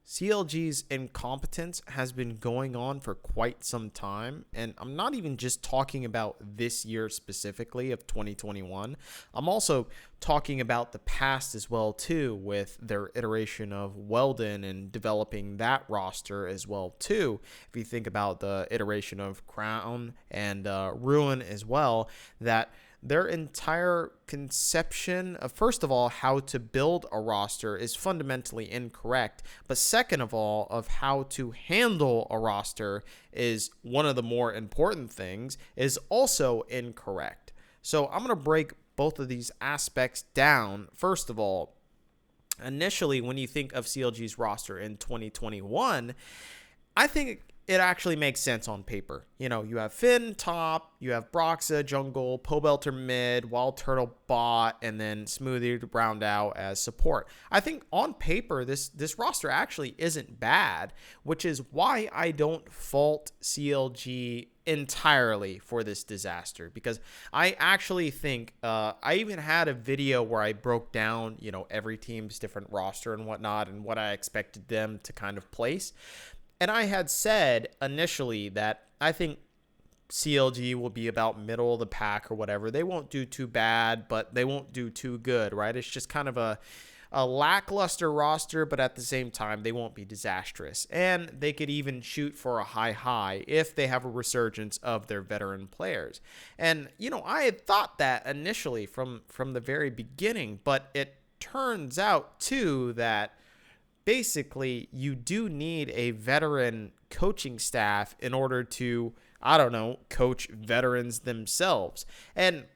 CLG's incompetence has been going on for quite some time, and I'm not even just talking about this year specifically of 2021. I'm also talking about the past as well too, with their iteration of Weldon and developing that roster as well too. If you think about the iteration of Crown and Ruin as well, that their entire conception of, first of all, how to build a roster is fundamentally incorrect. But second of all, of how to handle a roster is one of the more important things, is also incorrect. So I'm going to break both of these aspects down. First of all, initially, when you think of CLG's roster in 2021, I think it actually makes sense on paper. You know, you have Finn top, you have Broxa jungle, Pobelter mid, Wild Turtle bot, and then Smoothie to round out as support. I think on paper, this roster actually isn't bad, which is why I don't fault CLG entirely for this disaster, because I actually think I even had a video where I broke down, you know, every team's different roster and whatnot and what I expected them to kind of place. And I had said initially that I think CLG will be about middle of the pack or whatever. They won't do too bad, but they won't do too good, right? It's just kind of a lackluster roster, but at the same time, they won't be disastrous. And they could even shoot for a high if they have a resurgence of their veteran players. And, you know, I had thought that initially from the very beginning, but it turns out, too, that basically you do need a veteran coaching staff in order to, I don't know, coach veterans themselves. And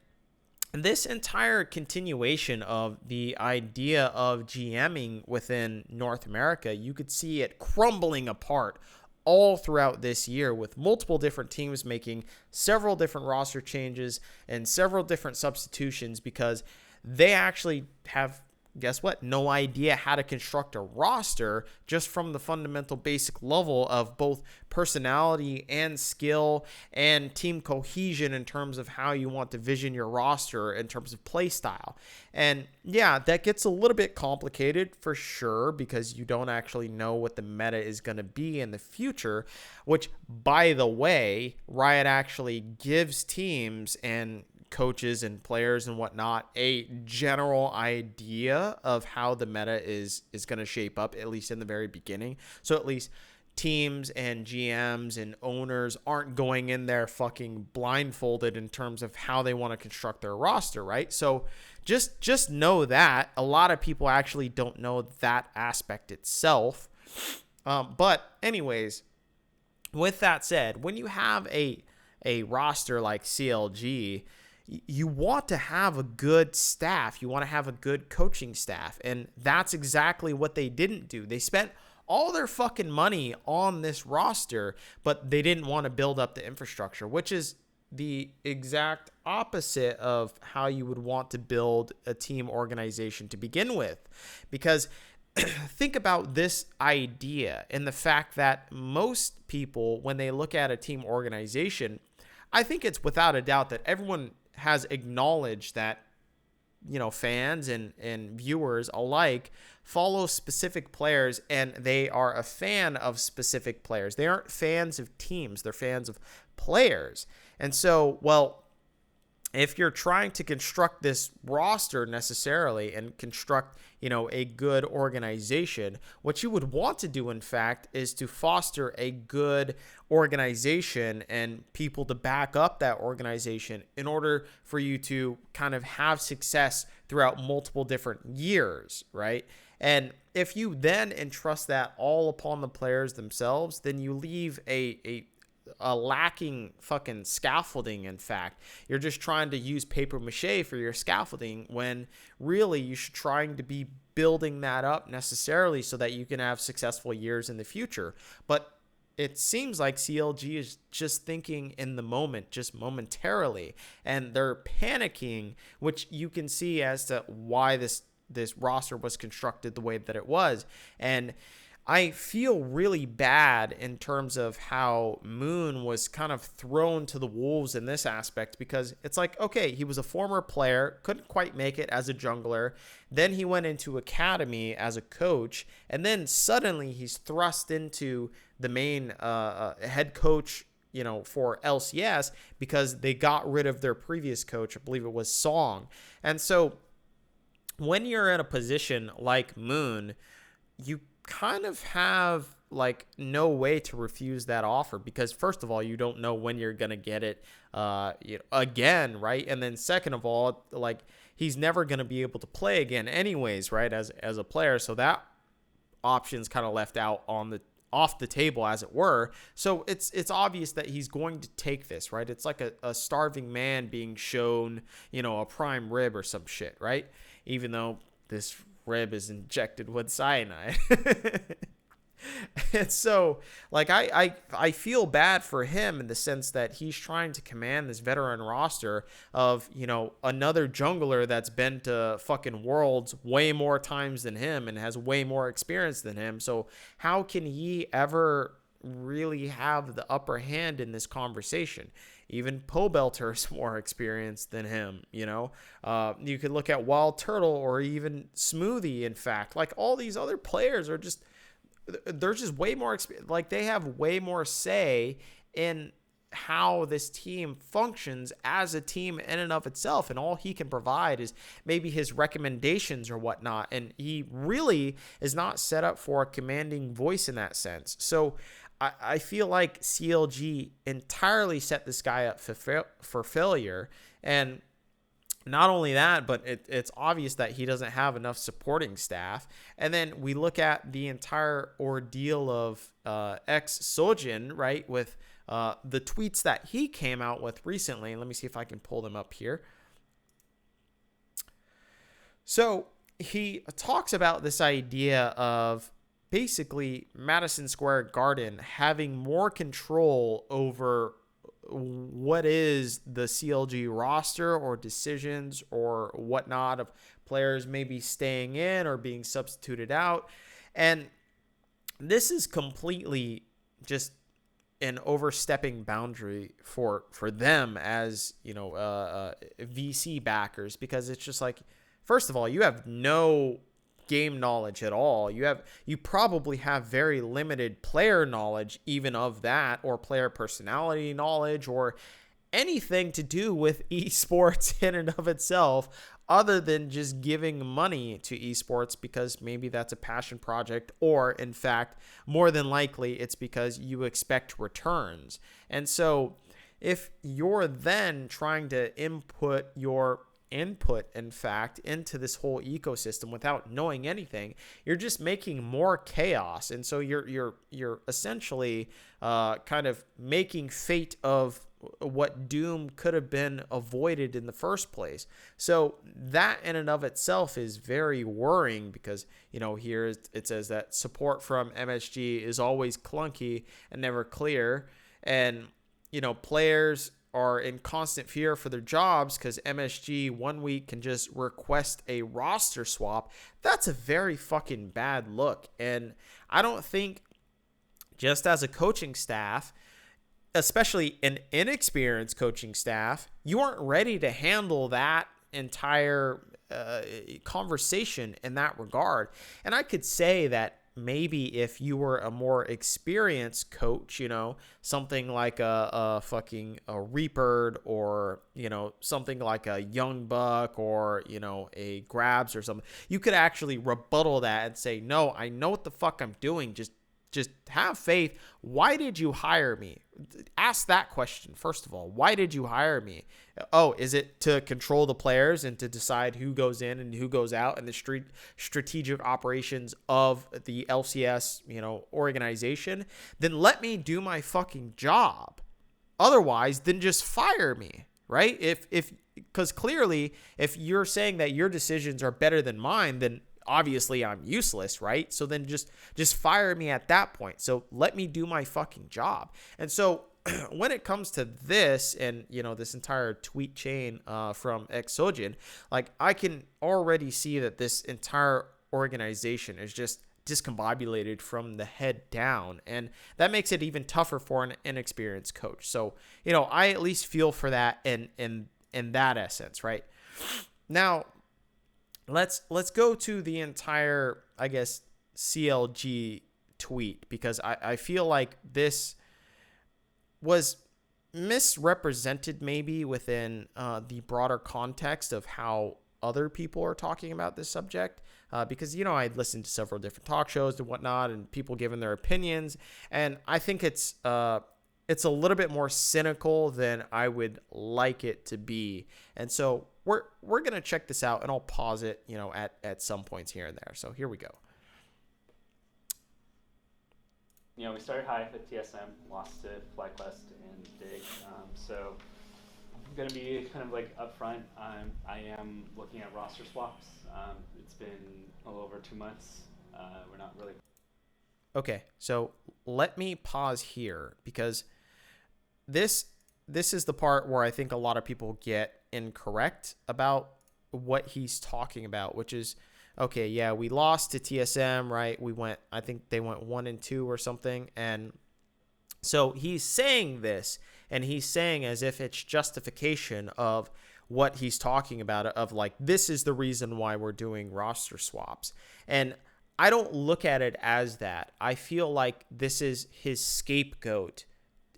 this entire continuation of the idea of GMing within North America, you could see it crumbling apart all throughout this year, with multiple different teams making several different roster changes and several different substitutions because they actually have, guess what, no idea how to construct a roster just from the fundamental basic level of both personality and skill and team cohesion in terms of how you want to vision your roster in terms of play style. And yeah, that gets a little bit complicated for sure, because you don't actually know what the meta is going to be in the future, which, by the way, Riot actually gives teams and coaches and players and whatnot a general idea of how the meta is going to shape up, at least in the very beginning. So at least teams and GMs and owners aren't going in there fucking blindfolded in terms of how they want to construct their roster, right? So just know that a lot of people actually don't know that aspect itself. But anyways, with that said, when you have a roster like CLG, you want to have a good staff. You want to have a good coaching staff. And that's exactly what they didn't do. They spent all their fucking money on this roster, but they didn't want to build up the infrastructure, which is the exact opposite of how you would want to build a team organization to begin with. Because think about this idea and the fact that most people, when they look at a team organization, I think it's without a doubt that everyone has acknowledged that, you know, fans and viewers alike follow specific players and they are a fan of specific players. They aren't fans of teams, they're fans of players. And so, well, if you're trying to construct this roster necessarily and construct, you know, a good organization, what you would want to do, in fact, is to foster a good organization and people to back up that organization in order for you to kind of have success throughout multiple different years, right? And if you then entrust that all upon the players themselves, then you leave a lacking fucking scaffolding. In fact, you're just trying to use paper mache for your scaffolding, when really you should trying to be building that up necessarily so that you can have successful years in the future. But it seems like CLG is just thinking in the moment, just momentarily, and they're panicking, which you can see as to why this roster was constructed the way that it was. And I feel really bad in terms of how Moon was kind of thrown to the wolves in this aspect, because it's like, okay, he was a former player, couldn't quite make it as a jungler. Then he went into academy as a coach, and then suddenly he's thrust into the main head coach, for LCS, because they got rid of their previous coach. I believe it was Song. And so when you're in a position like Moon, you kind of have like no way to refuse that offer, because first of all, you don't know when you're gonna get it again, right? And then second of all, like, he's never gonna be able to play again anyways, right, as a player. So that option's kind of left out on the off the table, as it were. So it's obvious that he's going to take this, right? It's like a starving man being shown, a prime rib or some shit, right? Even though this rib is injected with cyanide. And so, like, I feel bad for him in the sense that he's trying to command this veteran roster of, another jungler that's been to fucking Worlds way more times than him and has way more experience than him. So how can he ever really have the upper hand in this conversation? Even Pobelter is more experienced than him, You could look at Wild Turtle or even Smoothie, in fact. Like, all these other players are just, they're just way more like, they have way more say in how this team functions as a team in and of itself, and all he can provide is maybe his recommendations or whatnot, and he really is not set up for a commanding voice in that sense. So I feel like CLG entirely set this guy up for failure. And not only that, but it's obvious that he doesn't have enough supporting staff. And then we look at the entire ordeal of ex-Sojin, right, with the tweets that he came out with recently. And let me see if I can pull them up here. So he talks about this idea of basically Madison Square Garden having more control over what is the CLG roster or decisions or whatnot of players maybe staying in or being substituted out. And this is completely just an overstepping boundary for them as, VC backers, because it's just like, first of all, you have no game knowledge at all. You probably have very limited player knowledge even of that, or player personality knowledge, or anything to do with esports in and of itself, other than just giving money to esports because maybe that's a passion project, or in fact, more than likely, it's because you expect returns. And so if you're then trying to input, in fact, into this whole ecosystem without knowing anything, you're just making more chaos. And so you're essentially kind of making fate of what Doom could have been avoided in the first place. So that in and of itself is very worrying, because here it says that support from MSG is always clunky and never clear, and players are in constant fear for their jobs because MSG 1 week can just request a roster swap. That's a very fucking bad look. And I don't think, just as a coaching staff, especially an inexperienced coaching staff, you aren't ready to handle that entire conversation in that regard. And I could say that maybe if you were a more experienced coach, something like a Reaper, or, something like a Young Buck, or, a Grabs or something, you could actually rebuttal that and say, no, I know what the fuck I'm doing. Just have faith. Why did you hire me? Ask that question, first of all. Why did you hire me? Oh, is it to control the players and to decide who goes in and who goes out, and the strategic operations of the LCS, organization? Then let me do my fucking job. Otherwise, then just fire me, right? Because clearly, if you're saying that your decisions are better than mine, then obviously I'm useless, right? So then just fire me at that point. So let me do my fucking job. And so when it comes to this and, this entire tweet chain from Exogen, like, I can already see that this entire organization is just discombobulated from the head down, and that makes it even tougher for an inexperienced coach. So, I at least feel for that in that essence, right? Now, let's go to the entire, I guess, CLG tweet, because I feel like this was misrepresented maybe within the broader context of how other people are talking about this subject, because I'd listened to several different talk shows and whatnot, and people giving their opinions, and I think it's a little bit more cynical than I would like it to be. And so we're gonna check this out, and I'll pause it at some points here and there. So here we go. We started high at TSM, lost to FlyQuest and Dig. So I'm going to be kind of like upfront. I am looking at roster swaps. It's been a little over 2 months. We're not really. Okay, so let me pause here, because this is the part where I think a lot of people get incorrect about what he's talking about, which is, okay, yeah, we lost to TSM, right? I think they went 1-2 or something. And so he's saying this, and he's saying as if it's justification of what he's talking about, of like, this is the reason why we're doing roster swaps. And I don't look at it as that. I feel like this is his scapegoat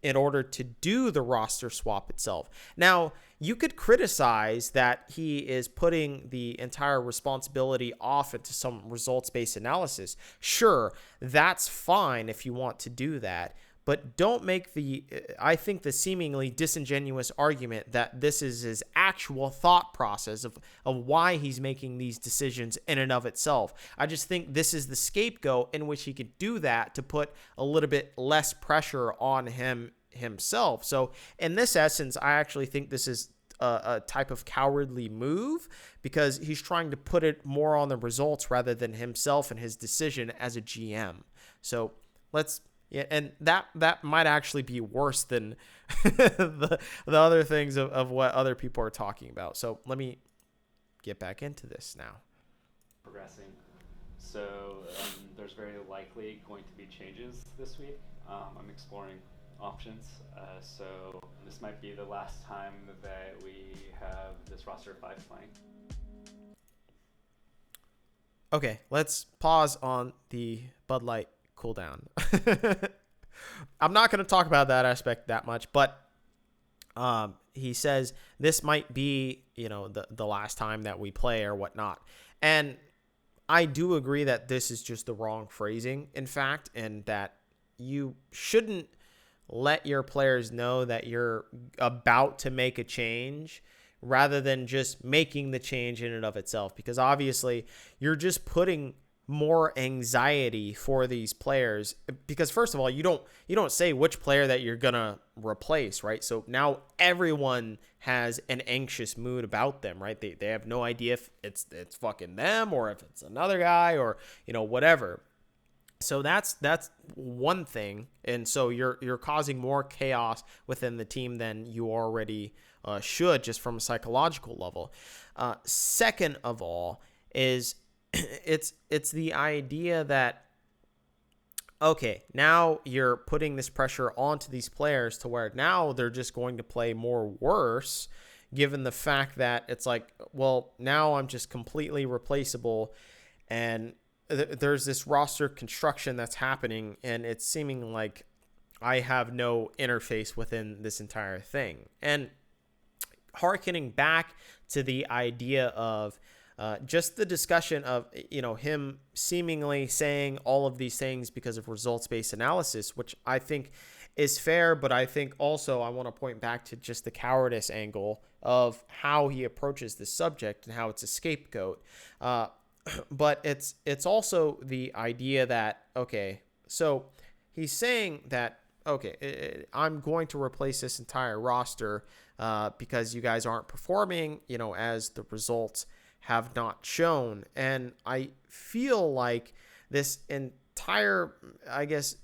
in order to do the roster swap itself. Now, you could criticize that he is putting the entire responsibility off into some results-based analysis. Sure, that's fine if you want to do that, but don't make I think the seemingly disingenuous argument that this is his actual thought process of why he's making these decisions in and of itself. I just think this is the scapegoat in which he could do that to put a little bit less pressure on himself. So in this essence, I actually think this is a type of cowardly move, because he's trying to put it more on the results rather than himself and his decision as a GM. So and that might actually be worse than the other things of what other people are talking about. So let me get back into this now. Progressing. So there's very likely going to be changes this week. I'm exploring options. So this might be the last time that we have this roster of 5 playing. Okay, let's pause on the Bud Light cooldown. I'm not going to talk about that aspect that much, but he says this might be, the last time that we play or whatnot. And I do agree that this is just the wrong phrasing, in fact, and that you shouldn't let your players know that you're about to make a change rather than just making the change in and of itself, because obviously you're just putting more anxiety for these players, because first of all, you don't say which player that you're gonna replace, right? So now everyone has an anxious mood about them, right? They have no idea if it's fucking them or if it's another guy or whatever. So that's one thing, and so you're causing more chaos within the team than you already should, just from a psychological level. Second of all is it's the idea that, okay, now you're putting this pressure onto these players to where now they're just going to play more worse, given the fact that it's like, well, now I'm just completely replaceable, and there's this roster construction that's happening, and it's seeming like I have no interface within this entire thing. And hearkening back to the idea of just the discussion of, him seemingly saying all of these things because of results-based analysis, which I think is fair, but I think also I want to point back to just the cowardice angle of how he approaches this subject and how it's a scapegoat. But it's also the idea that, okay, so he's saying that, okay, I'm going to replace this entire roster because you guys aren't performing, as the results have not shown. And I feel like this entire, I guess,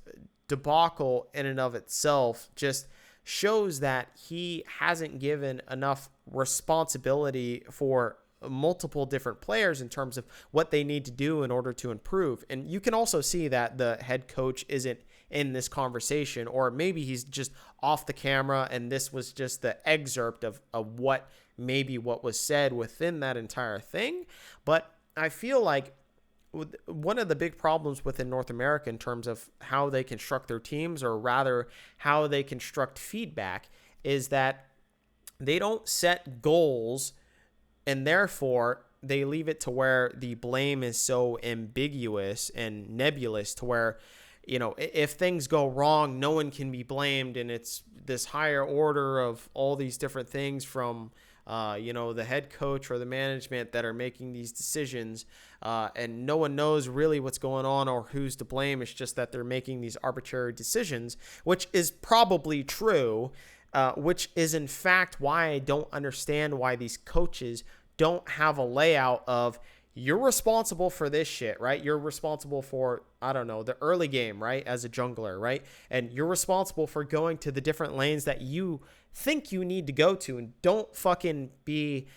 debacle in and of itself just shows that he hasn't given enough responsibility for multiple different players in terms of what they need to do in order to improve. And you can also see that the head coach isn't in this conversation, or maybe he's just off the camera and this was just the excerpt of what was said within that entire thing. But I feel like one of the big problems within North America in terms of how they construct their teams, or rather how they construct feedback, is that they don't set goals, and therefore they leave it to where the blame is so ambiguous and nebulous to where, if things go wrong, no one can be blamed. And it's this higher order of all these different things from, the head coach or the management that are making these decisions. And no one knows really what's going on or who's to blame. It's just that they're making these arbitrary decisions, which is probably true, which is in fact why I don't understand why these coaches don't have a layout of, you're responsible for this shit, right? You're responsible for, I don't know, the early game, right? As a jungler, right? And you're responsible for going to the different lanes that you think you need to go to, and don't fucking be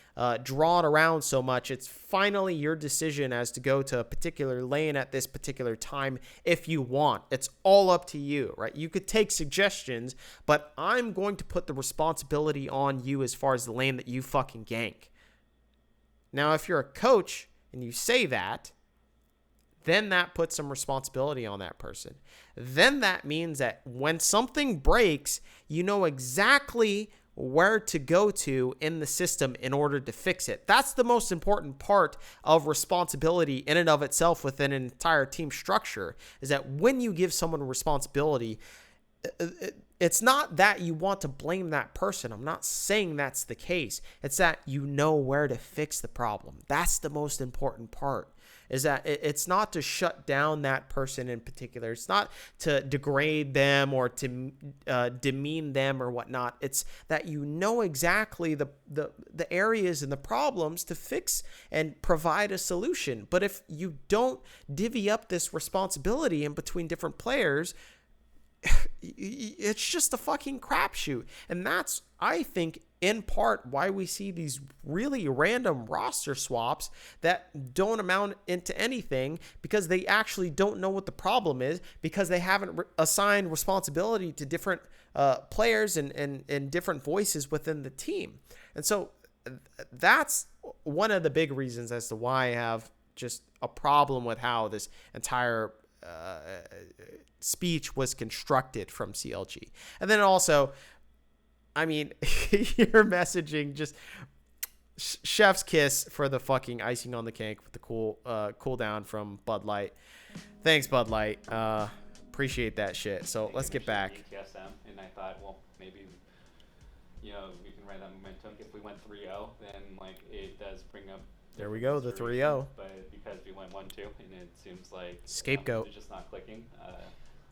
drawn around so much. It's finally your decision as to go to a particular lane at this particular time if you want. It's all up to you, right? You could take suggestions, but I'm going to put the responsibility on you as far as the lane that you fucking gank. Now, if you're a coach and you say that, then that puts some responsibility on that person. Then that means that when something breaks, you know exactly where to go to in the system in order to fix it. That's the most important part of responsibility in and of itself within an entire team structure, is that when you give someone responsibility, it's not that you want to blame that person. I'm not saying that's the case. It's that you know where to fix the problem. That's the most important part, is that it's not to shut down that person in particular. It's not to degrade them or to demean them or whatnot. It's that you know exactly the areas and the problems to fix and provide a solution. But if you don't divvy up this responsibility in between different players, it's just a fucking crapshoot. And that's, I think, in part why we see these really random roster swaps that don't amount into anything, because they actually don't know what the problem is, because they haven't assigned responsibility to different players and different voices within the team. And so that's one of the big reasons as to why I have just a problem with how this entire speech was constructed from CLG. And then also, I mean, your messaging, just chef's kiss for the fucking icing on the cake with the cool down from Bud Light. Thanks, Bud Light. Appreciate that shit. So let's get back. TSM, and I thought, well, maybe, we can ride that momentum. If we went 3-0, then it does bring up. There we go, the 3-0. But because we went 1-2, and it seems like scapegoat, it's just not clicking.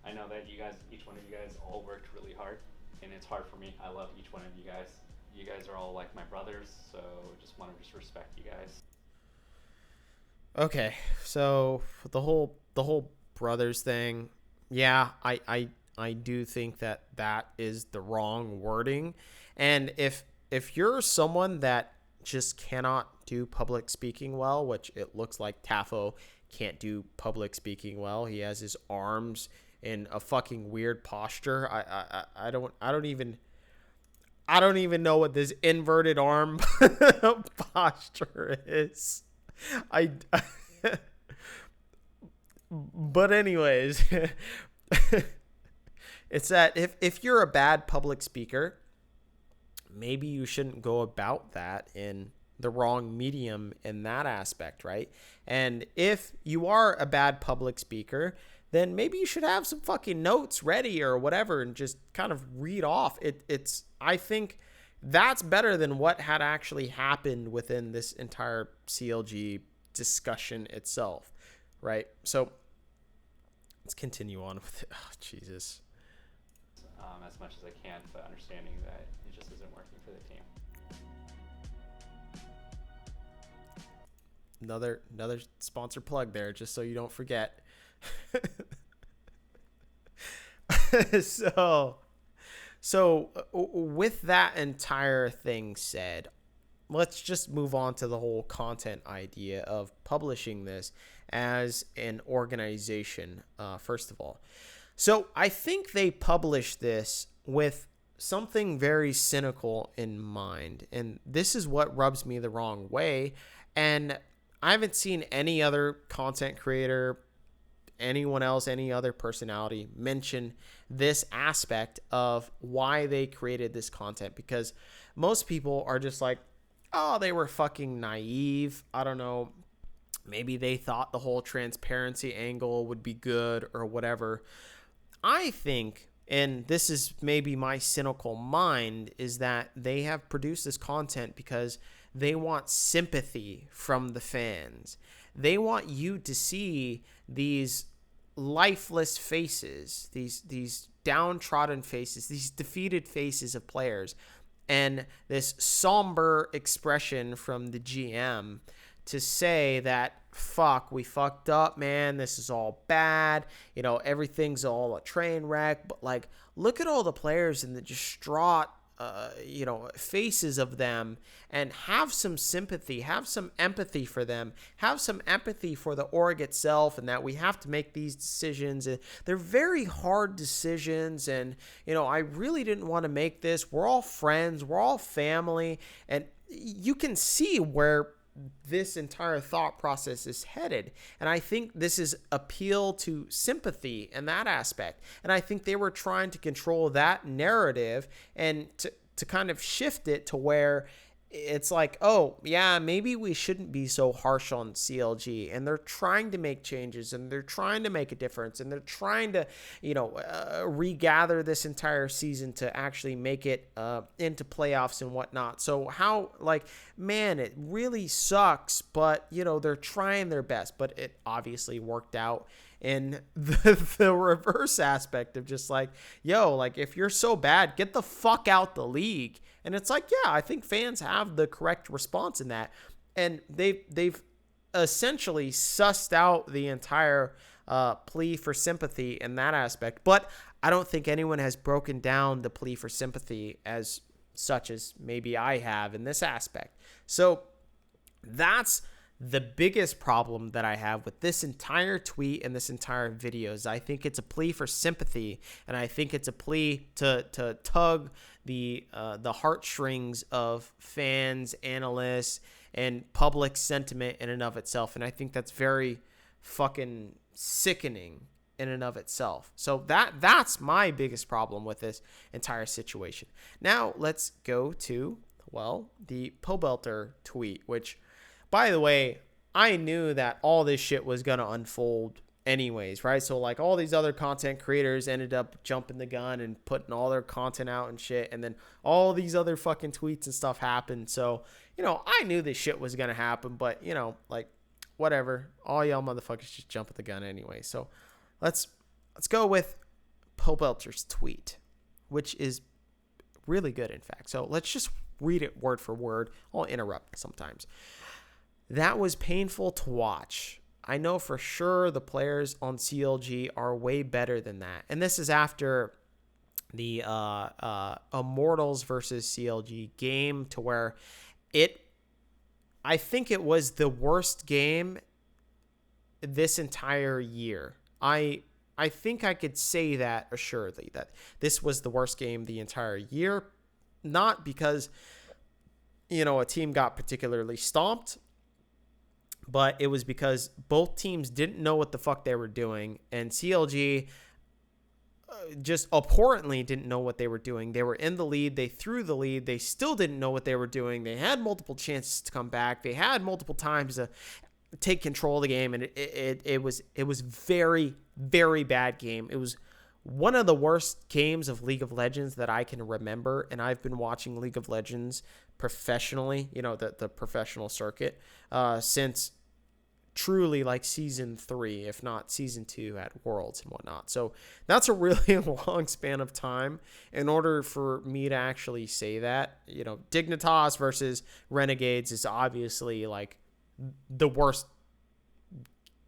I know that each one of you guys, all worked really hard, and it's hard for me. I love each one of you guys. You guys are all like my brothers, so just want to respect you guys. Okay, so the whole brothers thing, yeah, I do think that is the wrong wording. And if you're someone that just cannot do public speaking well, which it looks like Tafo can't do public speaking well. He has his arms in a fucking weird posture. I don't even know what this inverted arm posture is. But anyways, it's that if you're a bad public speaker, maybe you shouldn't go about that in the wrong medium in that aspect, right? And if you are a bad public speaker, then maybe you should have some fucking notes ready or whatever and just kind of read off. I think that's better than what had actually happened within this entire CLG discussion itself, right? So let's continue on with it. Oh, Jesus. As much as I can, but understanding that it just isn't working for the team. Another sponsor plug there, just so you don't forget. So with that entire thing said, let's just move on to the whole content idea of publishing this as an organization, first of all. So I think they published this with something very cynical in mind. And this is what rubs me the wrong way. And I haven't seen any other content creator, anyone else, any other personality mention this aspect of why they created this content, because most people are just like, oh, they were fucking naive. I don't know. Maybe they thought the whole transparency angle would be good or whatever. I think, and this is maybe my cynical mind, is that they have produced this content because they want sympathy from the fans. They want you to see these lifeless faces, these downtrodden faces, these defeated faces of players, and this somber expression from the GM to say that, fuck, we fucked up, man, this is all bad, everything's all a train wreck. But like, look at all the players and the distraught faces of them, and have some sympathy, have some empathy for them, have some empathy for the org itself, and that we have to make these decisions. And they're very hard decisions, and I really didn't want to make this. We're all friends, we're all family, and you can see where this entire thought process is headed. And I think this is appeal to sympathy in that aspect. And I think they were trying to control that narrative and to kind of shift it to where it's like, oh, yeah, maybe we shouldn't be so harsh on CLG. And they're trying to make changes, and they're trying to make a difference, and they're trying to, regather this entire season to actually make it into playoffs and whatnot. So how, man, it really sucks, but, they're trying their best. But it obviously worked out in the reverse aspect of just like, yo, if you're so bad, get the fuck out the league. And it's like, yeah, I think fans have the correct response in that. And they've essentially sussed out the entire plea for sympathy in that aspect. But I don't think anyone has broken down the plea for sympathy as such as maybe I have in this aspect. So that's the biggest problem that I have with this entire tweet and this entire video. Is I think it's a plea for sympathy, and I think it's a plea to tug the heartstrings of fans, analysts, and public sentiment in and of itself. And I think that's very fucking sickening in and of itself. So that's my biggest problem with this entire situation. Now let's go to, the Pobelter tweet, which, by the way, I knew that all this shit was going to unfold anyways, right? So all these other content creators ended up jumping the gun and putting all their content out and shit. And then all these other fucking tweets and stuff happened. So, I knew this shit was going to happen, but, whatever. All y'all motherfuckers just jump at the gun anyway. So let's go with Pobelter's tweet, which is really good, in fact. So let's just read it word for word. I'll interrupt sometimes. That was painful to watch. I know for sure the players on CLG are way better than that. And this is after the Immortals versus CLG game, to where I think it was the worst game this entire year. I think I could say that assuredly, that this was the worst game the entire year. Not because, a team got particularly stomped, but it was because both teams didn't know what the fuck they were doing, and CLG just abhorrently didn't know what they were doing. They were in the lead. They threw the lead. They still didn't know what they were doing. They had multiple chances to come back. They had multiple times to take control of the game, and it was very, very bad game. It was one of the worst games of League of Legends that I can remember, and I've been watching League of Legends professionally, the professional circuit, since truly season 3, if not season 2 at Worlds and whatnot. So that's a really long span of time in order for me to actually say that. Dignitas versus Renegades is obviously the worst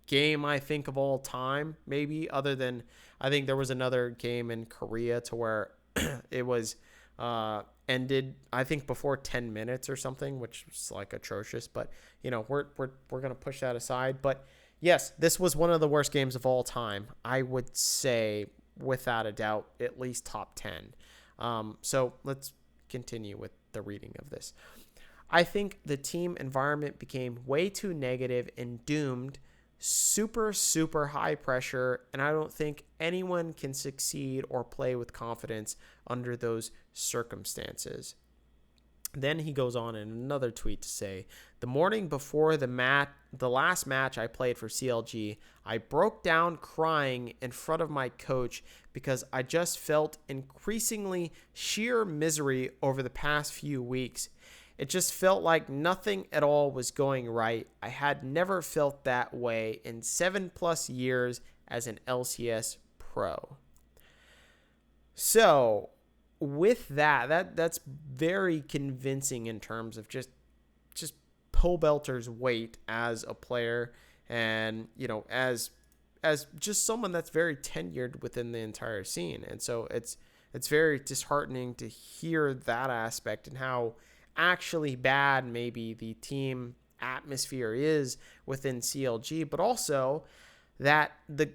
game I think of all time, maybe, other than I think there was another game in Korea to where it was ended, I think, before 10 minutes or something, which was like atrocious. But we're gonna push that aside. But yes, this was one of the worst games of all time. I would say, without a doubt, at least top 10. So let's continue with the reading of this. I think the team environment became way too negative and doomed, super, super high pressure, and I don't think anyone can succeed or play with confidence under those circumstances. Then he goes on in another tweet to say, the morning before the last match I played for CLG, I broke down crying in front of my coach because I just felt increasingly sheer misery over the past few weeks. It just felt like nothing at all was going right. I had never felt that way in 7+ years as an LCS pro. So, with that's very convincing in terms of just Paul Belter's weight as a player, and as just someone that's very tenured within the entire scene. And so it's very disheartening to hear that aspect and how actually bad maybe the team atmosphere is within CLG, but also that the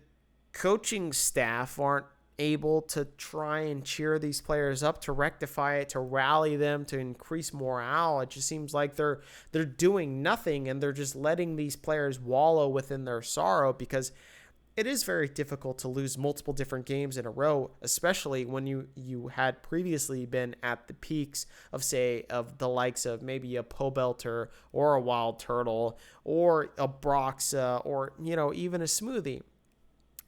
coaching staff aren't able to try and cheer these players up, to rectify it, to rally them, to increase morale. It just seems like they're doing nothing, and they're just letting these players wallow within their sorrow, because it is very difficult to lose multiple different games in a row, especially when you had previously been at the peaks of, say, of the likes of maybe a Pobelter or a Wild Turtle or a Broxa or even a Smoothie.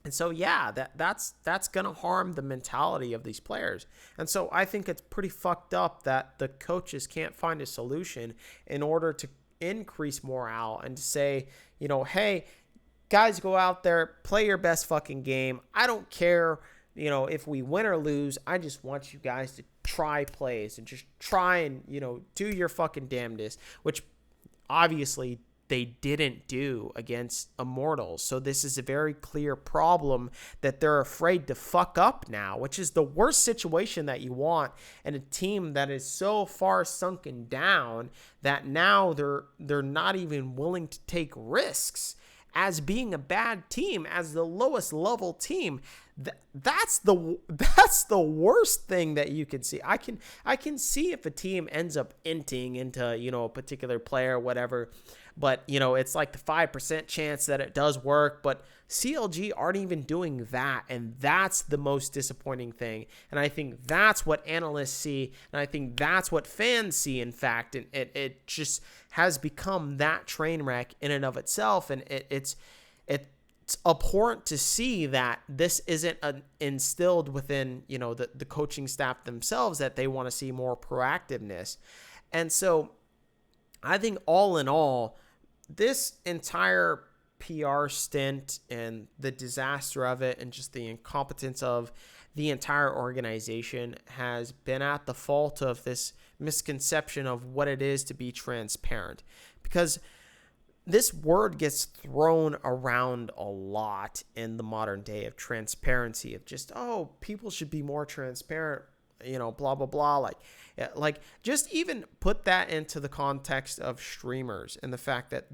And so, yeah, that's going to harm the mentality of these players. And so I think it's pretty fucked up that the coaches can't find a solution in order to increase morale and to say, hey, guys, go out there, play your best fucking game. I don't care, if we win or lose. I just want you guys to try plays and just try and, do your fucking damnedest, which obviously they didn't do against Immortals. So this is a very clear problem that they're afraid to fuck up now, which is the worst situation that you want in a team that is so far sunken down that now they're not even willing to take risks as being a bad team, as the lowest level team. That's the worst thing that you can see. I can see if a team ends up inting into a particular player or whatever, but it's like the 5% chance that it does work. But CLG aren't even doing that, and that's the most disappointing thing. And I think that's what analysts see, and I think that's what fans see, in fact. And it just has become that train wreck in and of itself, and it's abhorrent to see that this isn't instilled within the coaching staff themselves, that they want to see more proactiveness. And so I think all in all, this entire PR stint and the disaster of it and just the incompetence of the entire organization has been at the fault of this misconception of what it is to be transparent. Because this word gets thrown around a lot in the modern day, of transparency, of just, people should be more transparent, blah, blah, blah. Like just even put that into the context of streamers and the fact that,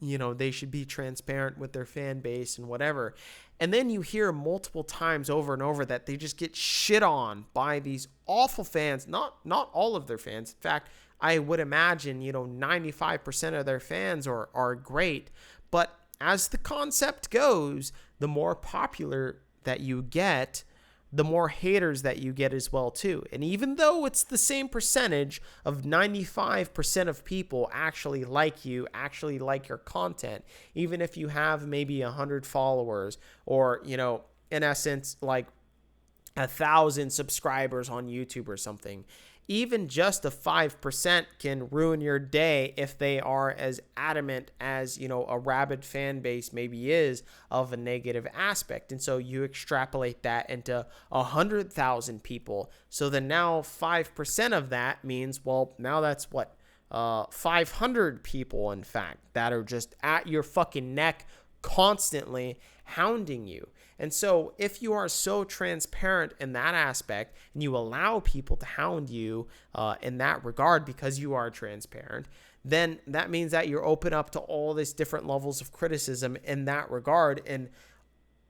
they should be transparent with their fan base and whatever. And then you hear multiple times over and over that they just get shit on by these awful fans, not all of their fans. In fact, I would imagine, 95% of their fans are great. But as the concept goes, the more popular that you get, the more haters that you get as well, too. And even though it's the same percentage of 95% of people actually like you, actually like your content, even if you have maybe 100 followers or, in essence, like 1,000 subscribers on YouTube or something, even just a 5% can ruin your day if they are as adamant as, a rabid fan base maybe is of a negative aspect. And so you extrapolate that into 100,000 people. So then now 5% of that means, well, now that's what? 500 people, in fact, that are just at your fucking neck constantly hounding you. And so if you are so transparent in that aspect and you allow people to hound you in that regard because you are transparent, then that means that you're open up to all these different levels of criticism in that regard, and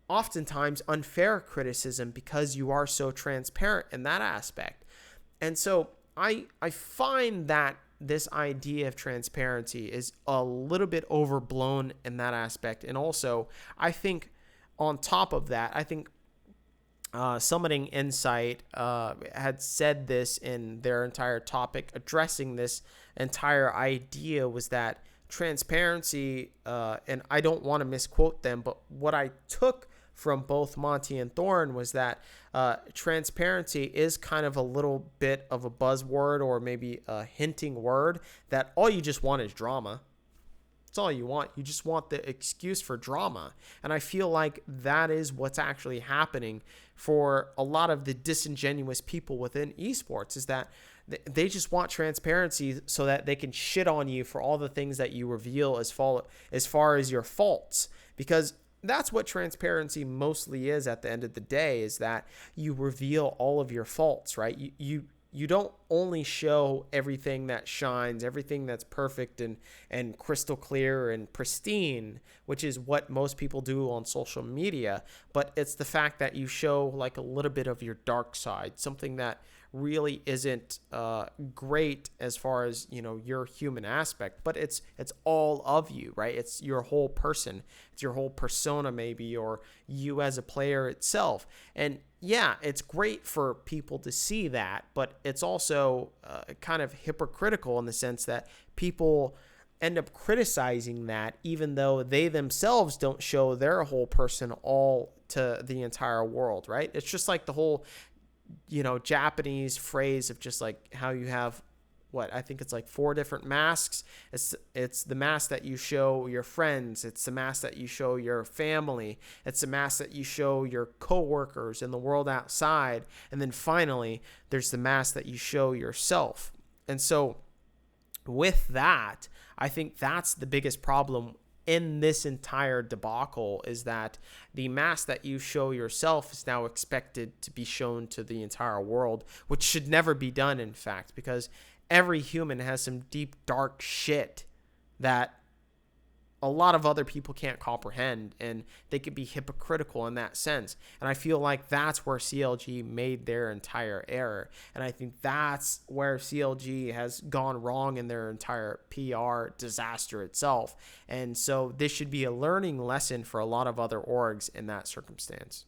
oftentimes unfair criticism because you are so transparent in that aspect. And so I find that this idea of transparency is a little bit overblown in that aspect. And also, I think on top of that, I think Summoning Insight had said this in their entire topic addressing this entire idea was that transparency, and I don't want to misquote them, but what I took from both Monty and Thorne was that transparency is kind of a little bit of a buzzword or maybe a hinting word that all you just want is drama. That's all you want. You just want the excuse for drama. And I feel like that is what's actually happening for a lot of the disingenuous people within esports, is that they just want transparency so that they can shit on you for all the things that you reveal as far as your faults. Because that's what transparency mostly is at the end of the day, is that you reveal all of your faults, right? You don't only show everything that shines, everything that's perfect and crystal clear and pristine, which is what most people do on social media, but it's the fact that you show like a little bit of your dark side, something that really isn't great as far as, you know, your human aspect, but it's all of you, right? It's your whole person, it's your whole persona maybe, or you as a player itself. And yeah, it's great for people to see that, but it's also kind of hypocritical in the sense that people end up criticizing that even though they themselves don't show their whole person all to the entire world, right? It's just like the whole, you know, Japanese phrase of just like how you have what I think it's like 4 different masks. It's the mask that you show your friends, it's the mask that you show your family, it's the mask that you show your coworkers in the world outside, and then finally there's the mask that you show yourself. And so with that, I think that's the biggest problem in this entire debacle, is that the mask that you show yourself is now expected to be shown to the entire world, which should never be done, in fact, because every human has some deep, dark shit that a lot of other people can't comprehend, and they could be hypocritical in that sense. And I feel like that's where CLG made their entire error. And I think that's where CLG has gone wrong in their entire PR disaster itself. And so this should be a learning lesson for a lot of other orgs in that circumstance.